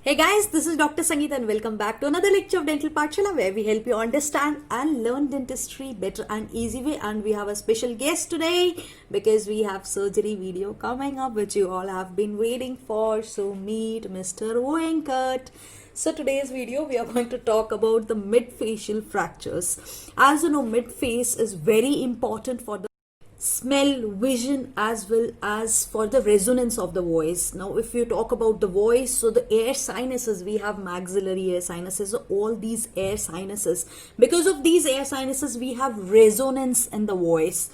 Hey guys, this is Dr. Sangeet and welcome back to another lecture of Dental Pathshala where we help you understand and learn dentistry better and easy way. And we have a special guest today because we have surgery video coming up which you all have been waiting for. So meet Mr. Venkat. So today's video we are going to talk about the mid-facial fractures. As you know, mid-face is very important for the smell, vision, as well as for the resonance of the voice. Now if you talk about the voice, so the air sinuses, we have maxillary air sinuses, so all these air sinuses, because of these air sinuses we have resonance in the voice.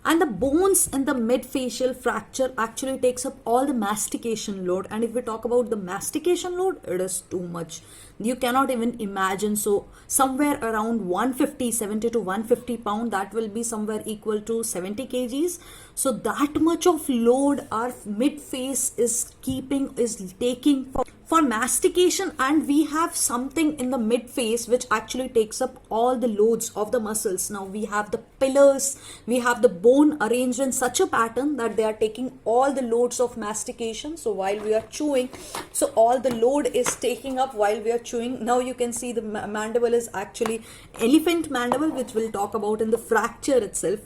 And the bones in the mid-facial fracture actually takes up all the mastication load. And if we talk about the mastication load, it is too much. You cannot even imagine. So somewhere around 70 to 150 pound, that will be somewhere equal to 70 kgs. So that much of load our mid-face is taking for mastication. And we have something in the mid-face which actually takes up all the loads of the muscles. Now we have the pillars, we have the bone arranged in such a pattern that they are taking all the loads of mastication. So while we are chewing, so all the load is taking up while we are chewing. Now you can see the mandible is actually elephant mandible, which we'll talk about in the fracture itself.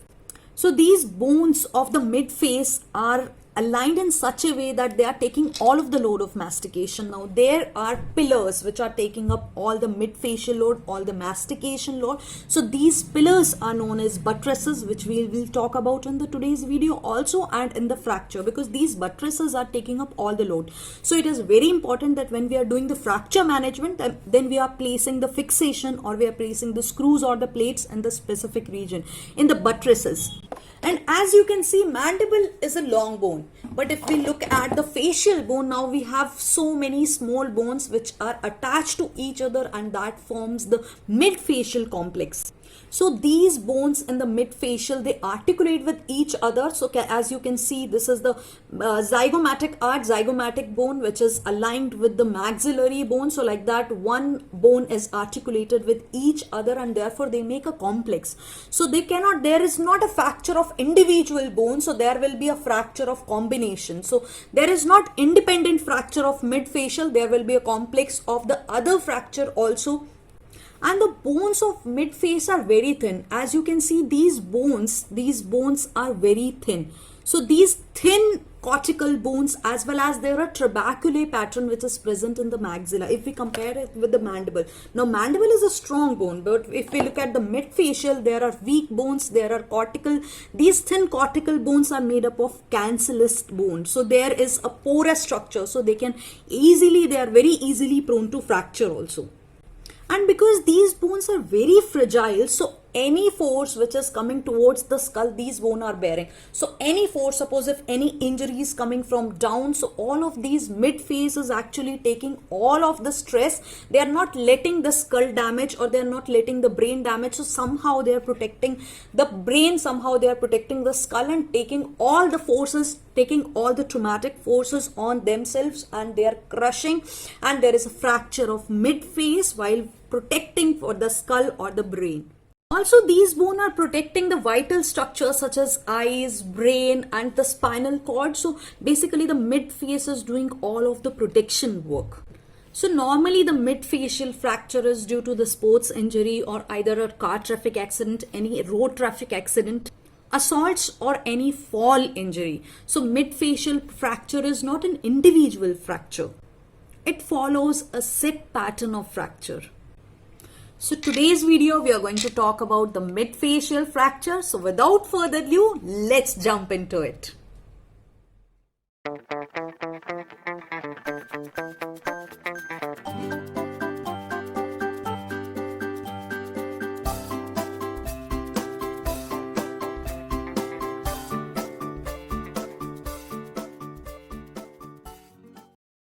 So these bones of the mid-face are aligned in such a way that they are taking all of the load of mastication. Now there are pillars which are taking up all the mid-facial load, all the mastication load. So these pillars are known as buttresses, which we will talk about in the today's video also and in the fracture, because these buttresses are taking up all the load. So it is very important that when we are doing the fracture management, then we are placing the fixation or we are placing the screws or the plates in the specific region in the buttresses. And as you can see, mandible is a long bone. But if we look at the facial bone, now we have so many small bones which are attached to each other, and that forms the mid-facial complex. So these bones in the mid-facial, they articulate with each other. So as you can see, this is the zygomatic bone, which is aligned with the maxillary bone. So like that, one bone is articulated with each other, and therefore they make a complex. So there is not a fracture of individual bones. So there will be a fracture of combination. So there is not independent fracture of mid-facial. There will be a complex of the other fracture also. And the bones of mid-face are very thin. As you can see, these bones are very thin. So these thin cortical bones, as well as there are trabeculae pattern which is present in the maxilla. If we compare it with the mandible, now mandible is a strong bone, but if we look at the mid-facial, there are weak bones, there are cortical. These thin cortical bones are made up of cancellous bone. So there is a porous structure. So they are very easily prone to fracture also. And because these bones are very fragile, so any force which is coming towards the skull, these bones are bearing. So any force, suppose if any injury is coming from down, so all of these mid-face is actually taking all of the stress. They are not letting the skull damage, or they are not letting the brain damage. So somehow they are protecting the brain, somehow they are protecting the skull, and taking all the forces, taking all the traumatic forces on themselves, and they are crushing, and there is a fracture of mid-face while protecting for the skull or the brain. Also, these bones are protecting the vital structures such as eyes, brain, and the spinal cord. So basically the mid-face is doing all of the protection work. So normally the mid-facial fracture is due to the sports injury, or either a car traffic accident, any road traffic accident, assaults, or any fall injury. So mid-facial fracture is not an individual fracture. It follows a set pattern of fracture. So today's video we are going to talk about the mid-facial fracture. So without further ado, let's jump into it.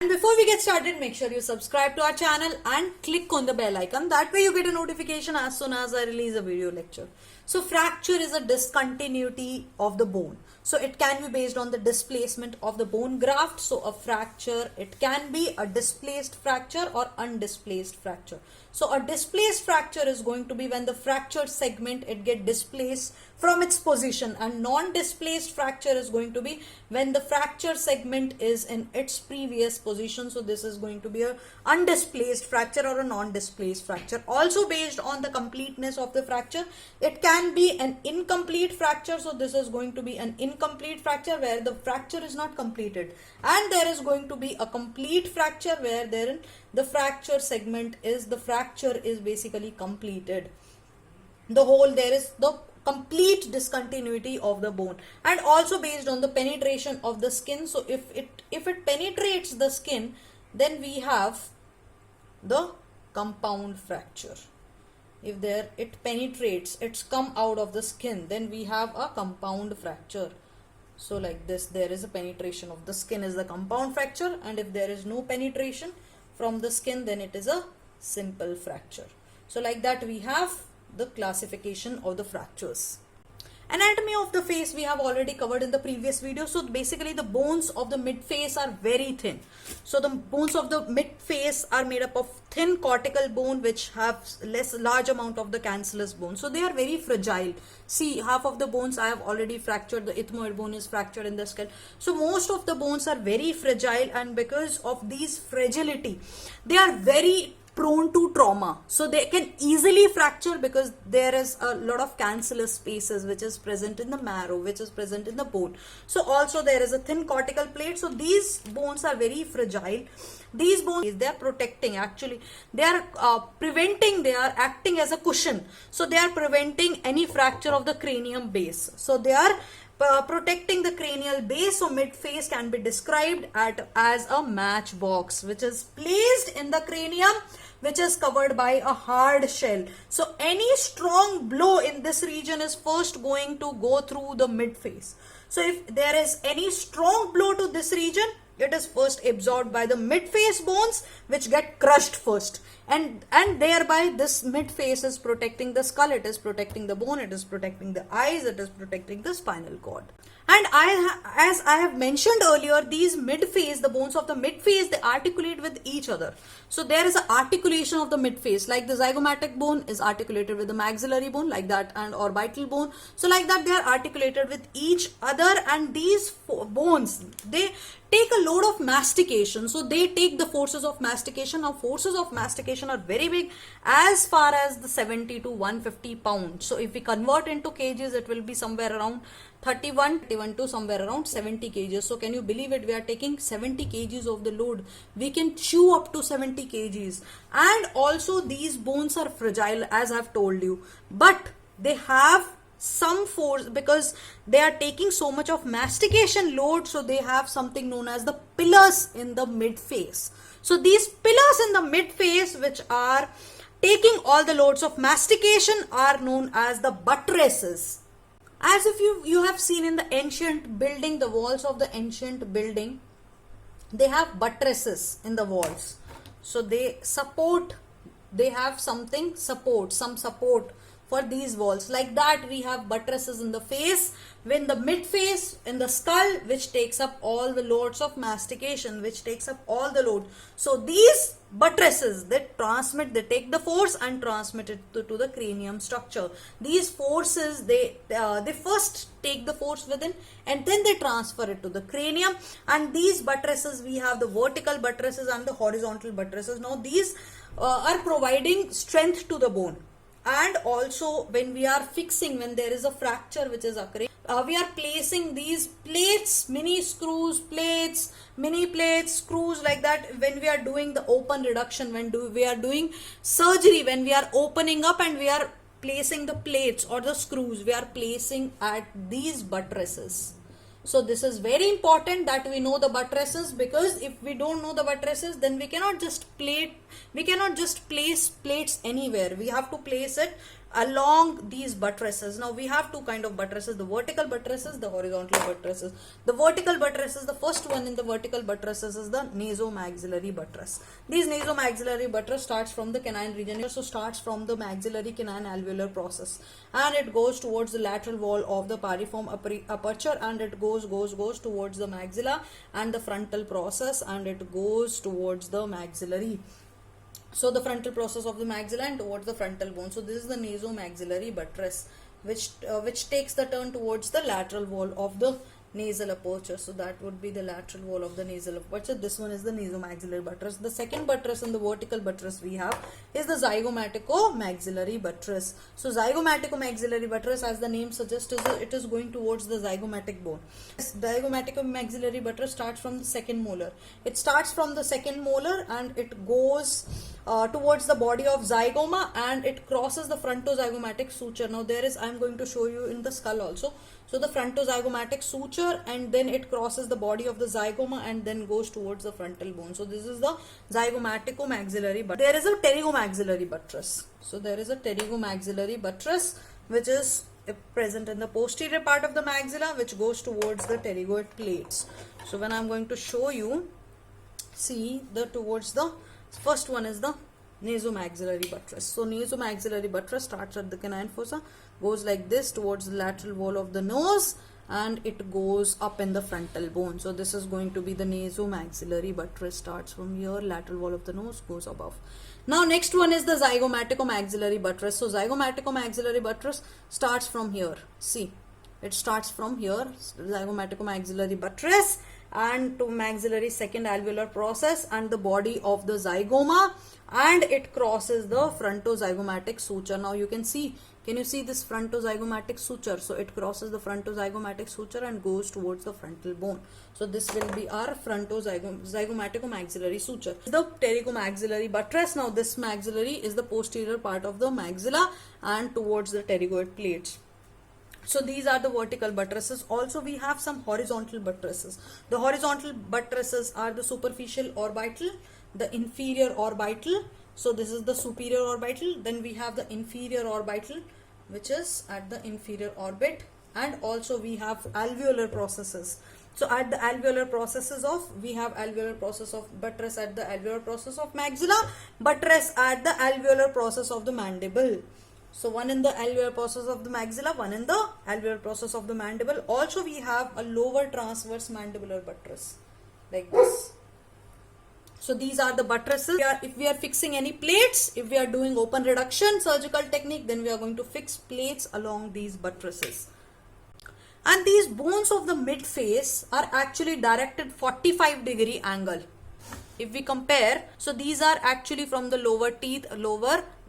And before we get started, make sure you subscribe to our channel and click on the bell icon. That way you get a notification as soon as I release a video lecture. So fracture is a discontinuity of the bone. So it can be based on the displacement of the bone graft. So a fracture, it can be a displaced fracture or undisplaced fracture. So a displaced fracture is going to be when the fractured segment, it get displaced from its position, and non-displaced fracture is going to be when the fracture segment is in its previous position. So this is going to be a undisplaced fracture or a non-displaced fracture. Also based on the completeness of the fracture, it can be an incomplete fracture. So this is going to be an incomplete fracture where the fracture is not completed, and there is going to be a complete fracture where therein the fracture segment is, the fracture is basically completed. The whole, there is the complete discontinuity of the bone. And also based on the penetration of the skin. So if it penetrates the skin, then we have the compound fracture. If there it penetrates, it's come out of the skin, then we have a compound fracture. So like this, there is a penetration of the skin is the compound fracture, and if there is no penetration from the skin, then it is a simple fracture. So like that we have the classification of the fractures. Anatomy of the face we have already covered in the previous video. So basically the bones of the mid face are very thin. So the bones of the mid face are made up of thin cortical bone which have large amount of the cancellous bone. So they are very fragile. See, half of the bones I have already fractured. The ethmoid bone is fractured in the skull. So most of the bones are very fragile, and because of these fragility, they are very prone to trauma. So they can easily fracture because there is a lot of cancellous spaces which is present in the marrow, which is present in the bone. So also there is a thin cortical plate. So these bones are very fragile. These bones, they are protecting, actually they are preventing, they are acting as a cushion. So they are preventing any fracture of the cranium base. So they are protecting the cranial base. So mid face can be described as a matchbox which is placed in the cranium, which is covered by a hard shell. So any strong blow in this region is first going to go through the mid face. So if there is any strong blow to this region, it is first absorbed by the mid face bones, which get crushed first, and thereby this mid face is protecting the skull, it is protecting the bone, it is protecting the eyes, it is protecting the spinal cord. And as I have mentioned earlier, these mid face, the bones of the mid face, they articulate with each other. So there is an articulation of the mid face, like the zygomatic bone is articulated with the maxillary bone, like that, and orbital bone. So like that, they are articulated with each other, and these bones, they take a load of mastication. So they take the forces of mastication. Now forces of mastication are very big, as far as the 70 to 150 pounds. So if we convert into kgs, it will be somewhere around 31 to somewhere around 70 kgs. So can you believe it? We are taking 70 kgs of the load. We can chew up to 70 kgs. And also these bones are fragile, as I have told you, but they have some force because they are taking so much of mastication load. So they have something known as the pillars in the mid face. So these pillars in the mid face, which are taking all the loads of mastication, are known as the buttresses. As if you have seen in the ancient building, the walls of the ancient building, they have buttresses in the walls. So they support, they have something support, some support for these walls. Like that, we have buttresses in the face, in the mid face, in the skull, which takes up all the loads of mastication, which takes up all the load. So these buttresses, they transmit, they take the force and transmit it to the cranium structure. These forces, they first take the force within, and then they transfer it to the cranium. And these buttresses, we have the vertical buttresses and the horizontal buttresses. Now these are providing strength to the bone. And also when we are fixing, when there is a fracture which is occurring, we are placing these plates, mini screws, plates, mini plates, screws, like that. When we are doing the open reduction, when we are doing surgery, when we are opening up and we are placing the plates or the screws, we are placing at these buttresses. So this is very important that we know the buttresses, because if we don't know the buttresses, then we cannot just place plates anywhere. We have to place it along these buttresses. Now we have two kind of buttresses, the vertical buttresses, the horizontal buttresses. The vertical buttresses, the first one in the vertical buttresses is the nasomaxillary buttress. These nasomaxillary buttress starts from the canine region, so starts from the maxillary canine alveolar process, and it goes towards the lateral wall of the pariform aperture, and it goes towards the maxilla and the frontal process, and it goes towards the maxillary. So the frontal process of the maxilla and towards the frontal bone. So this is the nasomaxillary buttress, which takes the turn towards the lateral wall of the nasal aperture. So that would be the lateral wall of the nasal aperture. This one is the nasomaxillary buttress. The second buttress in the vertical buttress we have is the zygomaticomaxillary buttress. So zygomaticomaxillary buttress, as the name suggests, it is going towards the zygomatic bone. This zygomaticomaxillary buttress starts from the second molar. It starts from the second molar and it goes towards the body of zygoma, and it crosses the frontozygomatic suture. Now there is, I am going to show you in the skull also. So the frontozygomatic suture, and then it crosses the body of the zygoma and then goes towards the frontal bone. So this is the zygomaticomaxillary buttress. There is a pterygomaxillary buttress. So there is a pterygomaxillary buttress which is present in the posterior part of the maxilla, which goes towards the pterygoid plates. So when I am going to show you, see the towards the first one is the nasomaxillary buttress. So nasomaxillary buttress starts at the canine fossa, goes like this towards the lateral wall of the nose, and it goes up in the frontal bone. So this is going to be the nasomaxillary buttress, starts from here, lateral wall of the nose, goes above. Now next one is the zygomaticomaxillary buttress. So zygomaticomaxillary buttress starts from here. See, it starts from here, zygomaticomaxillary buttress, and to maxillary second alveolar process and the body of the zygoma, and it crosses the frontozygomatic suture. Now you can see, can you see this frontozygomatic suture? So it crosses the frontozygomatic suture and goes towards the frontal bone. So this will be our zygomaticomaxillary suture. The pterygomaxillary buttress. Now this maxillary is the posterior part of the maxilla and towards the pterygoid plates. So these are the vertical buttresses. Also we have some horizontal buttresses. The horizontal buttresses are the superficial orbital, the inferior orbital. So this is the superior orbital. Then we have the inferior orbital, which is at the inferior orbit, and also we have alveolar processes. So at the alveolar processes of, we have alveolar process of buttress at the alveolar process of maxilla, buttress at the alveolar process of the mandible. So one in the alveolar process of the maxilla, one in the alveolar process of the mandible. Also we have a lower transverse mandibular buttress like this. So these are the buttresses. If we are fixing any plates, if we are doing open reduction surgical technique, then we are going to fix plates along these buttresses. And these bones of the mid face are actually directed 45-degree angle. If we compare, so these are actually from the lower teeth,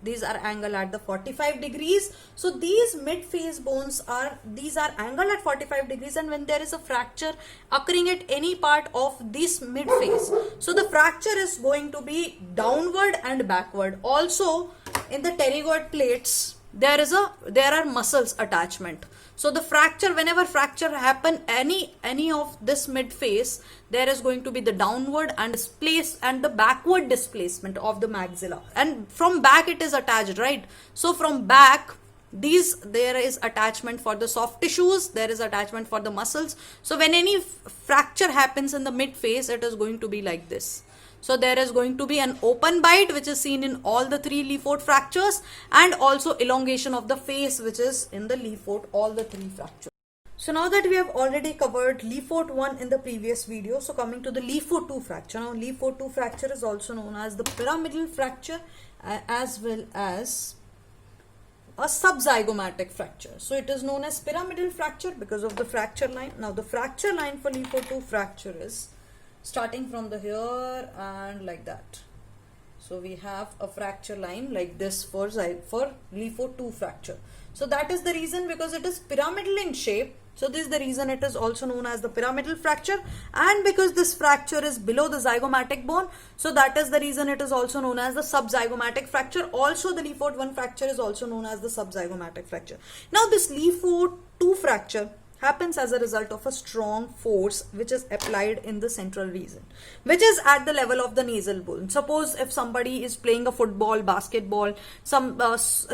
these are angle at the 45 degrees. So these mid face bones are, these are angled at 45 degrees, and when there is a fracture occurring at any part of this mid face, so the fracture is going to be downward and backward. Also in the pterygoid plates, there are muscles attachment. So the fracture, whenever fracture happen any of this mid face, there is going to be the downward and the backward displacement of the maxilla, and from back it is attached, right? So from back, there is attachment for the soft tissues, there is attachment for the muscles. So when any fracture happens in the mid face, it is going to be like this. So there is going to be an open bite, which is seen in all the 3 Lefort fractures, and also elongation of the face, which is in the Lefort, all the 3 fractures. So now that we have already covered Lefort 1 in the previous video, so coming to the Lefort 2 fracture. Now Lefort 2 fracture is also known as the pyramidal fracture, as well as a subzygomatic fracture. So it is known as pyramidal fracture because of the fracture line. Now the fracture line for Lefort 2 fracture is starting from the here and like that. So we have a fracture line like this for Lefort 2 fracture. So that is the reason, because it is pyramidal in shape. So this is the reason it is also known as the pyramidal fracture, and because this fracture is below the zygomatic bone, so that is the reason it is also known as the subzygomatic fracture. Also the Lefort 1 fracture is also known as the subzygomatic fracture. Now this Lefort 2 fracture happens as a result of a strong force which is applied in the central region, which is at the level of the nasal bone. Suppose if somebody is playing a football, basketball, some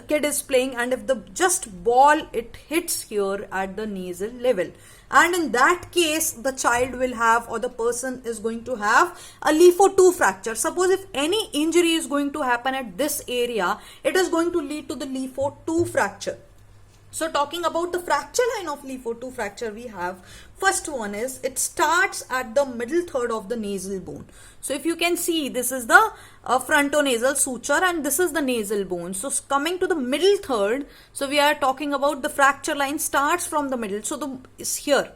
kid is playing, and if the just ball it hits here at the nasal level, and in that case the child will have, or the person is going to have, a LeFo2 fracture. Suppose if any injury is going to happen at this area, it is going to lead to the LeFo2 fracture. So talking about the fracture line of LeFo2 fracture, we have first one is it starts at the middle third of the nasal bone. So if you can see, this is the frontonasal suture and this is the nasal bone. So coming to the middle third, so we are talking about the fracture line starts from the middle. So is here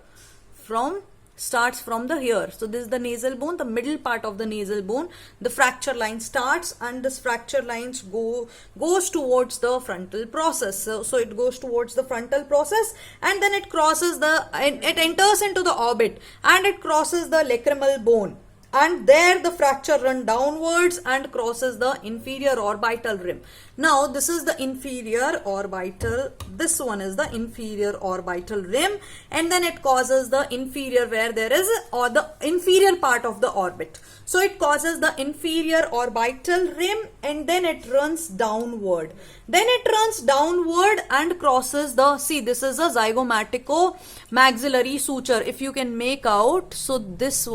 starts from the here. So this is the nasal bone, the middle part of the nasal bone. The fracture line starts, and this fracture lines goes towards the frontal process. So it goes towards the frontal process, and then it crosses it enters into the orbit, and it crosses the lacrimal bone. And there the fracture runs downwards and crosses the inferior orbital rim. Now this is the inferior orbital, this one is the inferior orbital rim, and then it causes the inferior, where there is, or the inferior part of the orbit. So it causes the inferior orbital rim, and then it runs downward. Then it runs downward and crosses the, see, this is a zygomatico-maxillary suture. If you can make out, so this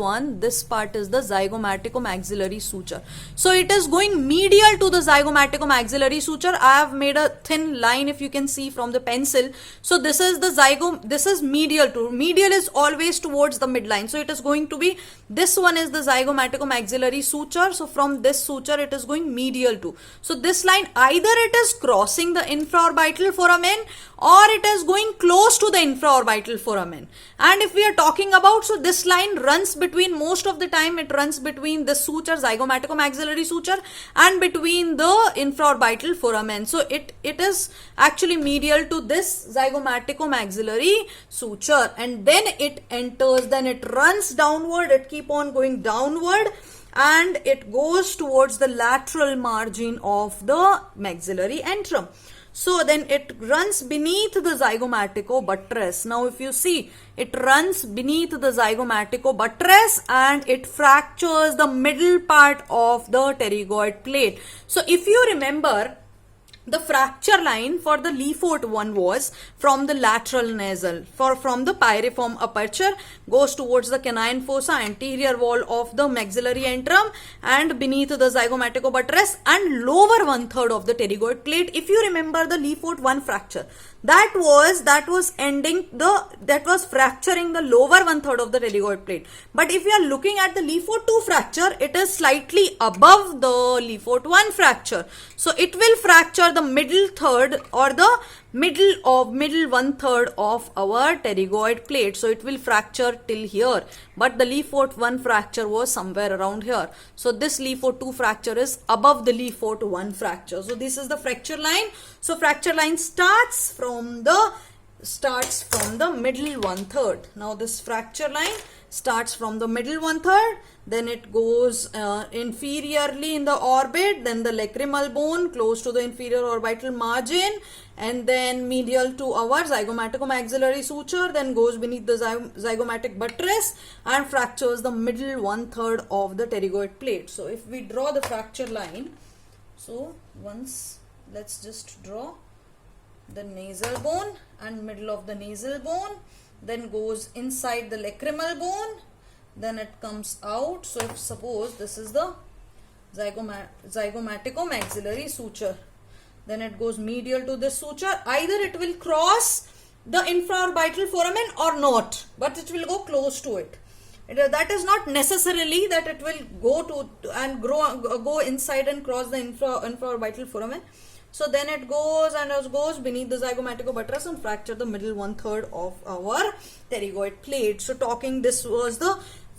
part is the zygomatico-maxillary suture. So it is going medial to the zygomatico-maxillary suture. I have made a thin line, if you can see from the pencil. So this is the this is medial to, medial is always towards the midline. So it is going to be, this one is the zygomatico-maxillary suture. So from this suture it is going medial to. So this line, either it is crossing the infraorbital foramen, or it is going close to the infraorbital foramen. And if we are talking about, so this line runs between, most of the time it runs between the suture, zygomatico-maxillary suture, and between the infraorbital foramen. So it is actually medial to this zygomatico-maxillary suture, and then it enters, then it runs downward, it keep on going downward, and it goes towards the lateral margin of the maxillary antrum. So then it runs beneath the zygomatico buttress. Now if you see, it runs beneath the zygomatico buttress and it fractures the middle part of the pterygoid plate. So if you remember, the fracture line for the LeFo1 was from the lateral nasal, from the pyriform aperture, goes towards the canine fossa, anterior wall of the maxillary antrum, and beneath the zygomatico buttress, and lower 1/3 of the pterygoid plate. If you remember the LeFo1 fracture, that was fracturing the lower 1/3 of the pterygoid plate. But if you are looking at the LeFo2 fracture, it is slightly above the LeFo1 fracture. So it will fracture the middle third, or the middle 1/3 of our pterygoid plate. So it will fracture till here, but the LeFo1 fracture was somewhere around here. So this LeFo2 fracture is above the LeFo1 fracture. So this is the fracture line. So fracture line starts from the middle 1/3. Now this fracture line starts from the middle 1/3, then it goes inferiorly in the orbit, then the lacrimal bone close to the inferior orbital margin, and then medial to our zygomatico-maxillary suture, then goes beneath the zygomatic buttress and fractures the middle 1/3 of the pterygoid plate. So if we draw the fracture line, so let's just draw the nasal bone and middle of the nasal bone, then goes inside the lacrimal bone, then it comes out. So if suppose this is the zygomatico-maxillary suture, then it goes medial to this suture. Either it will cross the infraorbital foramen or not, but it will go close to it. That is not necessarily that it will go to and go inside and cross the infraorbital foramen. So then it goes beneath the zygomatico buttress and fracture the middle 1/3 of our pterygoid plate. So this was the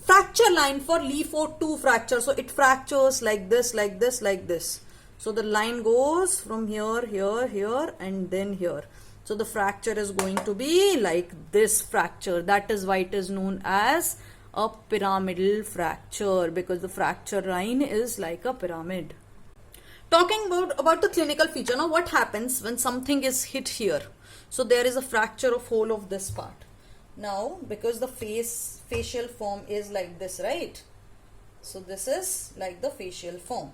fracture line for LeFo2 fracture. So it fractures like this, like this, like this. So the line goes from here, here, here, and then here. So the fracture is going to be like this fracture. That is why it is known as a pyramidal fracture, because the fracture line is like a pyramid. Talking about the clinical feature, now what happens when something is hit here? So there is a fracture of whole of this part. Now because the facial form is like this, right? So this is like the facial form.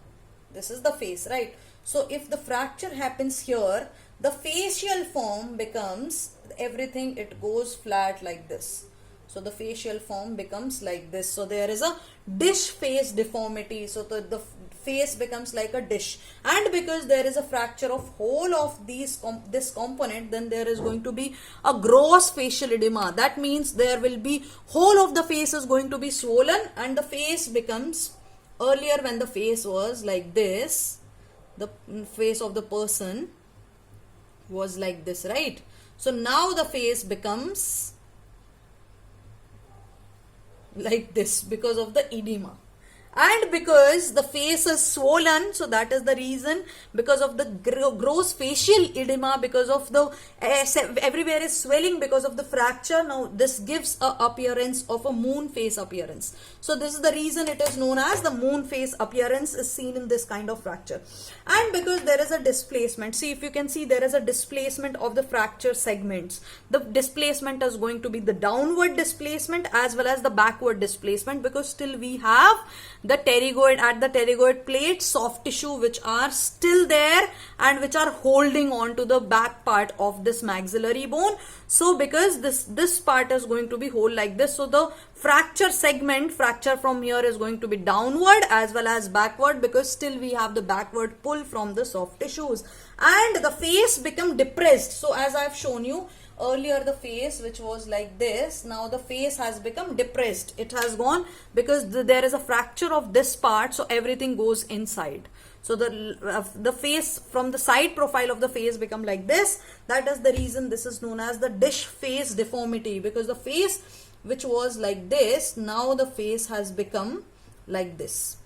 This is the face, right? So if the fracture happens here, the facial form becomes everything, it goes flat like this. So the facial form becomes like this. So there is a dish face deformity. So the face becomes like a dish, and because there is a fracture of whole of this component, then there is going to be a gross facial edema. That means there will be whole of the face is going to be swollen, and the face becomes, earlier when the face was like this, the face of the person was like this, right? So now the face becomes like this because of the edema. And because the face is swollen, so that is the reason, because of the gross facial edema, because of the everywhere is swelling because of the fracture. Now this gives a appearance of a moon face appearance. So this is the reason it is known as the moon face appearance is seen in this kind of fracture. And because there is a displacement, see, if you can see, there is a displacement of the fracture segments. The displacement is going to be the downward displacement as well as the backward displacement, because still we have the pterygoid, at the pterygoid plate, soft tissue which are still there and which are holding on to the back part of this maxillary bone. So because this part is going to be whole like this, so the fracture segment, fracture from here is going to be downward as well as backward, because still we have the backward pull from the soft tissues, and the face become depressed. So as I have shown you earlier, the face which was like this, now the face has become depressed. It has gone because there is a fracture of this part, so everything goes inside. So the face from the side profile of the face become like this. That is the reason this is known as the dish face deformity, because the face which was like this, now the face has become like this.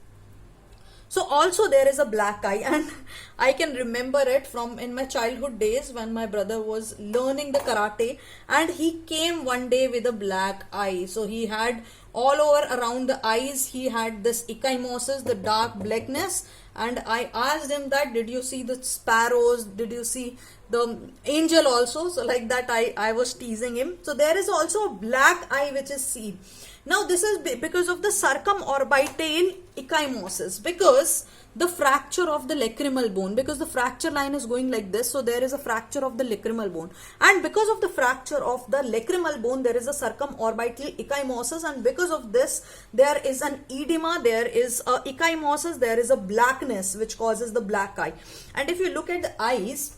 So also there is a black eye, and I can remember it from in my childhood days when my brother was learning the karate, and he came one day with a black eye. So he had all over around the eyes, he had this ecchymosis, the dark blackness, and I asked him that, did you see the sparrows? Did you see the angel also? So like that I was teasing him. So there is also a black eye which is seen. Now this is because of the circumorbital ecchymosis, because the fracture of the lacrimal bone, because the fracture line is going like this, so there is a fracture of the lacrimal bone, and because of the fracture of the lacrimal bone there is a circumorbital ecchymosis, and because of this there is an edema, there is a ecchymosis, there is a blackness which causes the black eye. And if you look at the eyes,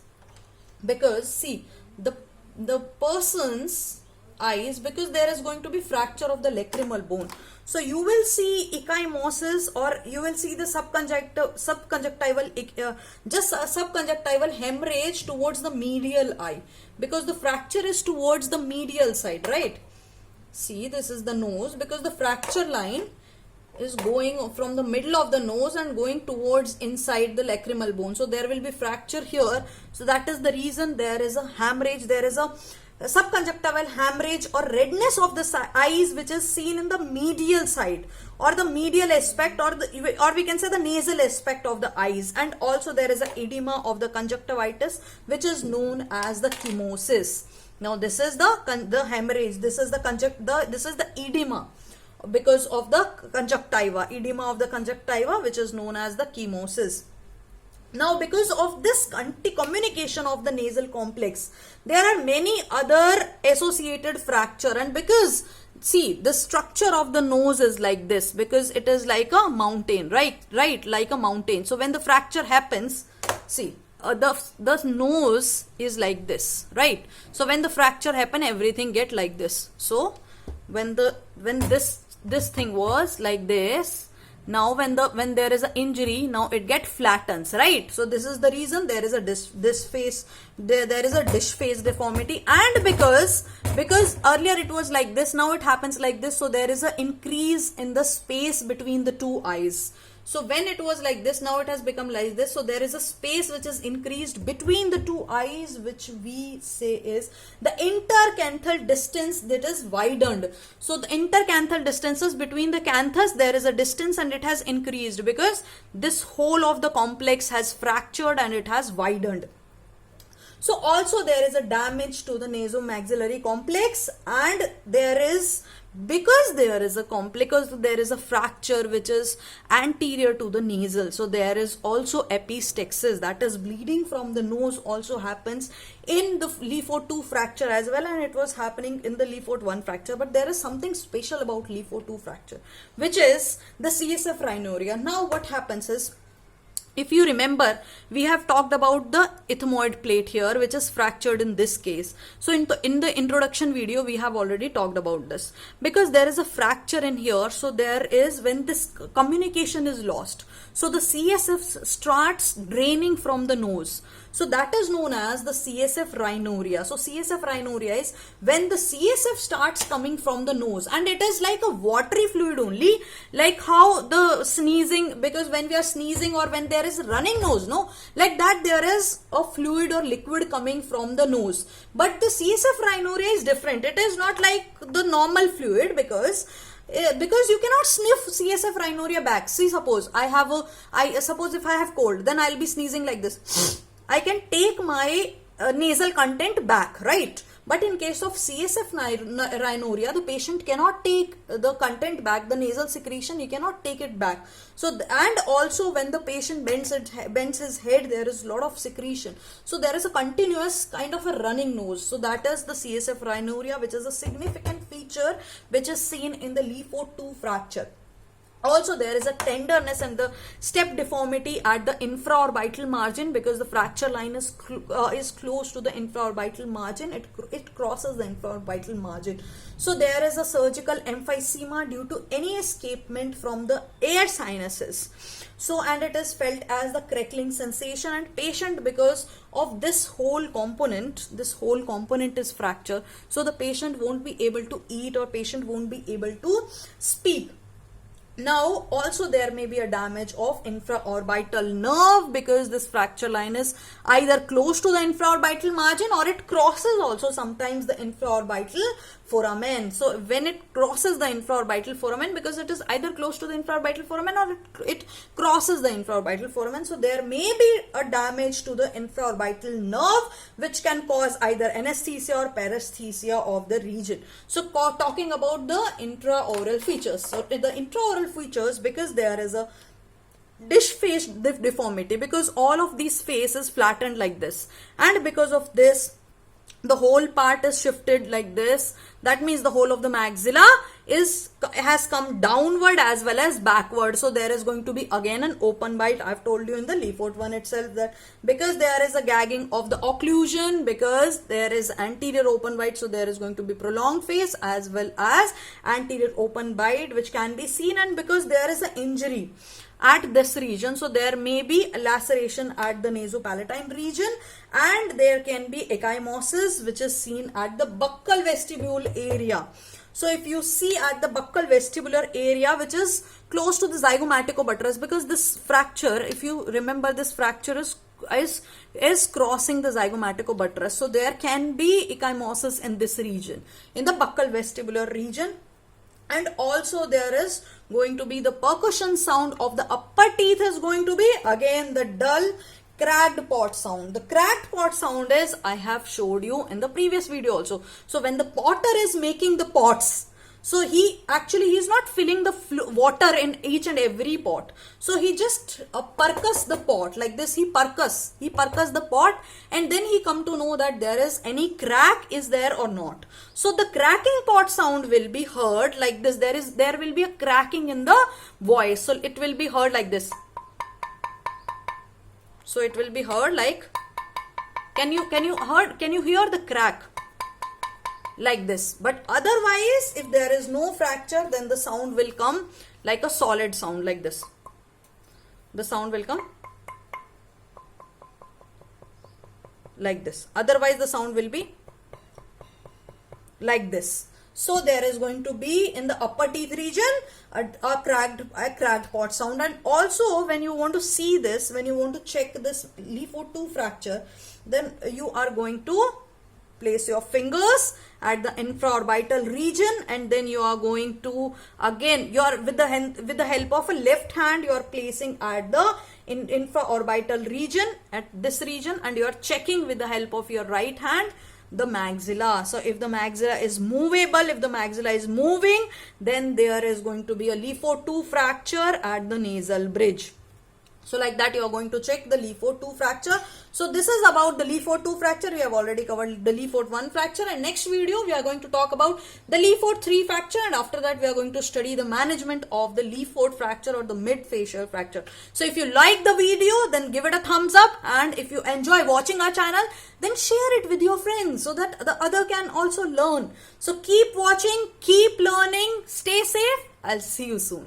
because see the person's eyes, because there is going to be fracture of the lacrimal bone, so you will see ecchymosis, or you will see the subconjunctival subconjunctival hemorrhage towards the medial eye, because the fracture is towards the medial side, right? See, this is the nose, because the fracture line is going from the middle of the nose and going towards inside the lacrimal bone, so there will be fracture here. So that is the reason there is a hemorrhage, there is a subconjunctival hemorrhage or redness of the eyes which is seen in the medial side, or the medial aspect, or we can say the nasal aspect of the eyes. And also there is a edema of the conjunctivitis which is known as the chemosis. Now this is the hemorrhage, this is the edema because of the conjunctiva, edema of the conjunctiva, which is known as the chemosis. Now because of this communication of the nasal complex, there are many other associated fracture, and because see the structure of the nose is like this, because it is like a mountain, right, like a mountain. So when the fracture happens, see the nose is like this, right? So when the fracture happen, everything get like this. So when this thing was like this, now when there is an injury, now it get flattens, right? So this is the reason there is a there is a dish face deformity. And because earlier it was like this, now it happens like this, so there is an increase in the space between the two eyes. So when it was like this, now it has become like this, so there is a space which is increased between the two eyes, which we say is the intercanthal distance, that is widened. So the intercanthal distances between the canthus, there is a distance and it has increased because this whole of the complex has fractured and it has widened. So also there is a damage to the nasomaxillary complex, and there is, because there is a fracture which is anterior to the nasal, so there is also epistaxis, that is bleeding from the nose also happens in the Lefort 2 fracture as well, and it was happening in the Lefort 1 fracture. But there is something special about Lefort 2 fracture, which is the CSF rhinorrhea. Now what happens is, if you remember, we have talked about the ethmoid plate here, which is fractured in this case. So in the introduction video, we have already talked about this. Because there is a fracture in here, so there is, when this communication is lost, so the CSF starts draining from the nose. So that is known as the CSF rhinorrhea. So CSF rhinorrhea is when the CSF starts coming from the nose, and it is like a watery fluid only, like how the sneezing, because when we are sneezing or when there is running nose, no, like that there is a fluid or liquid coming from the nose. But the CSF rhinorrhea is different. It is not like the normal fluid, because you cannot sniff CSF rhinorrhea back. See, suppose suppose if I have cold, then I'll be sneezing like this. I can take my nasal content back, right? But in case of CSF rhinorrhea, the patient cannot take the content back, the nasal secretion, he cannot take it back. So, and also when the patient bends his head, there is a lot of secretion. So there is a continuous kind of a running nose. So that is the CSF rhinorrhea, which is a significant feature which is seen in the Lefort 2 fracture. Also, there is a tenderness and the step deformity at the infraorbital margin, because the fracture line is close to the infraorbital margin. It crosses the infraorbital margin. So there is a surgical emphysema due to any escapement from the air sinuses. So, and it is felt as the crackling sensation, and patient, because of this whole component is fracture. So the patient won't be able to eat, or patient won't be able to speak. Now also there may be a damage of infraorbital nerve, because this fracture line is either close to the infraorbital margin, or it crosses also sometimes the infraorbital foramen. So when it crosses the infraorbital foramen, because it is either close to the infraorbital foramen or it crosses the infraorbital foramen, so there may be a damage to the infraorbital nerve, which can cause either anesthesia or paresthesia of the region. So talking about the intraoral features. So the intraoral features, because there is a dish face deformity, because all of these face is flattened like this, and because of this the whole part is shifted like this. That means the whole of the maxilla has come downward as well as backward. So there is going to be again an open bite. I've told you in the Lefort 1 itself that because there is a gagging of the occlusion, because there is anterior open bite, so there is going to be prolonged face as well as anterior open bite, which can be seen, and because there is an injury at this region, so there may be a laceration at the nasopalatine region, and there can be ecchymosis, which is seen at the buccal vestibule area. So if you see at the buccal vestibular area, which is close to the zygomatico buttress, because this fracture, if you remember, this fracture is crossing the zygomatico buttress, so there can be ecchymosis in this region, in the buccal vestibular region. And also there is going to be the percussion sound of the upper teeth is going to be again the dull cracked pot sound. The cracked pot sound is, I have showed you in the previous video also. So when the potter is making the pots, so he is not filling the water in each and every pot. So he just percuss the pot like this. He percuss the pot, and then he come to know that there is any crack is there or not. So the cracking pot sound will be heard like this. There will be a cracking in the voice. So it will be heard like this. So it will be heard like, can you hear the crack? Like this. But otherwise, if there is no fracture, then the sound will come like a solid sound like this. The sound will come like this. Otherwise, the sound will be like this. So there is going to be in the upper teeth region a cracked pot sound. And also when you want to see this, when you want to check this Lefort 2 fracture, then you are going to place your fingers at the infraorbital region, and then you are going to, again, you are with the help of a left hand, you are placing at the infraorbital region, at this region, and you are checking with the help of your right hand the maxilla. So if the maxilla is movable, if the maxilla is moving, then there is going to be a LeFort-2 fracture at the nasal bridge. So like that, you are going to check the LeFort-2 fracture. So this is about the LeFort-2 fracture. We have already covered the LeFort-1 fracture, and next video we are going to talk about the LeFort-3 fracture, and after that we are going to study the management of the LeFort fracture or the mid-facial fracture. So if you like the video, then give it a thumbs up, and if you enjoy watching our channel, then share it with your friends so that the other can also learn. So keep watching, keep learning, stay safe. I'll see you soon.